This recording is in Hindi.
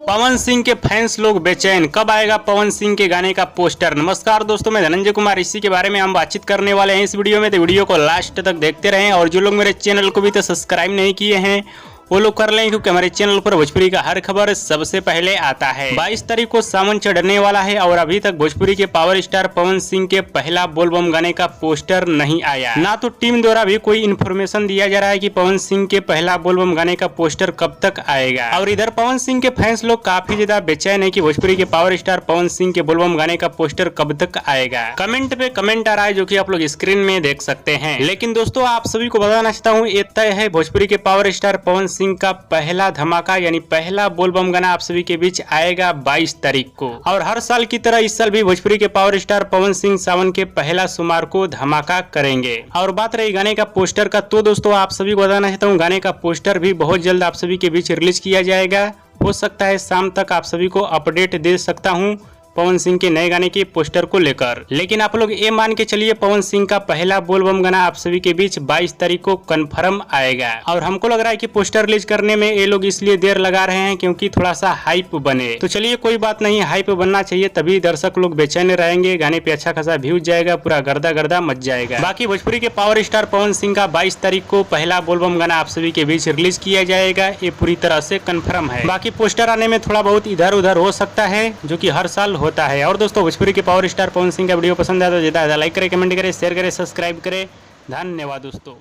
पवन सिंह के फैंस लोग बेचैन, कब आएगा पवन सिंह के गाने का पोस्टर। नमस्कार दोस्तों, मैं धनंजय कुमार, इसी के बारे में हम बातचीत करने वाले हैं इस वीडियो में। तो वीडियो को लास्ट तक देखते रहें और जो लोग मेरे चैनल को भी तो सब्सक्राइब नहीं किए हैं वो लोग कर लें, क्योंकि हमारे चैनल पर भोजपुरी का हर खबर सबसे पहले आता है। 22 तारीख को सावन चढ़ने वाला है और अभी तक भोजपुरी के पावर स्टार पवन सिंह के पहला बोलबम गाने का पोस्टर नहीं आया। ना तो टीम द्वारा भी कोई इन्फॉर्मेशन दिया जा रहा है कि पवन सिंह के पहला बोलबम गाने का पोस्टर कब तक आएगा। और इधर पवन सिंह के फैंस लोग काफी ज्यादा बेचैन है कि भोजपुरी के पावर स्टार पवन सिंह के बोलबम गाने का पोस्टर कब तक आएगा। कमेंट पे कमेंट आ रहा है, जो की आप लोग स्क्रीन में देख सकते हैं। लेकिन दोस्तों, आप सभी को बताना चाहता हूँ, ये तय है भोजपुरी के पावर स्टार पवन सिंह का पहला धमाका यानी पहला बोलबम गाना आप सभी के बीच आएगा 22 तारीख को। और हर साल की तरह इस साल भी भोजपुरी के पावर स्टार पवन सिंह सावन के पहला सोमवार को धमाका करेंगे। और बात रही गाने का पोस्टर का, तो दोस्तों आप सभी को बताना चाहता हूँ, गाने का पोस्टर भी बहुत जल्द आप सभी के बीच रिलीज किया जाएगा। हो सकता है शाम तक आप सभी को अपडेट दे सकता हूँ पवन सिंह के नए गाने के पोस्टर को लेकर। लेकिन आप लोग ये मान के चलिए, पवन सिंह का पहला बोलबम गाना आप सभी के बीच 22 तारीख को कंफर्म आएगा। और हमको लग रहा है कि पोस्टर रिलीज करने में ये लोग इसलिए देर लगा रहे हैं क्योंकि थोड़ा सा हाइप बने। तो चलिए कोई बात नहीं, हाइप बनना चाहिए, तभी दर्शक लोग बेचैन रहेंगे, गाने पे अच्छा खासा व्यूज जाएगा, पूरा गर्दा गर्दा मच जाएगा। बाकी भोजपुरी के पावर स्टार पवन सिंह का 22 तारीख को पहला बोलबम गाना आप सभी के बीच रिलीज किया जाएगा, ये पूरी तरह से कंफर्म है। बाकी पोस्टर आने में थोड़ा बहुत इधर उधर हो सकता है, जो कि हर साल होता है। और दोस्तों, भोजपुरी के पावर स्टार पवन सिंह का वीडियो पसंद आया तो ज्यादा लाइक करें, कमेंट करें, शेयर करें, सब्सक्राइब करें। धन्यवाद दोस्तों।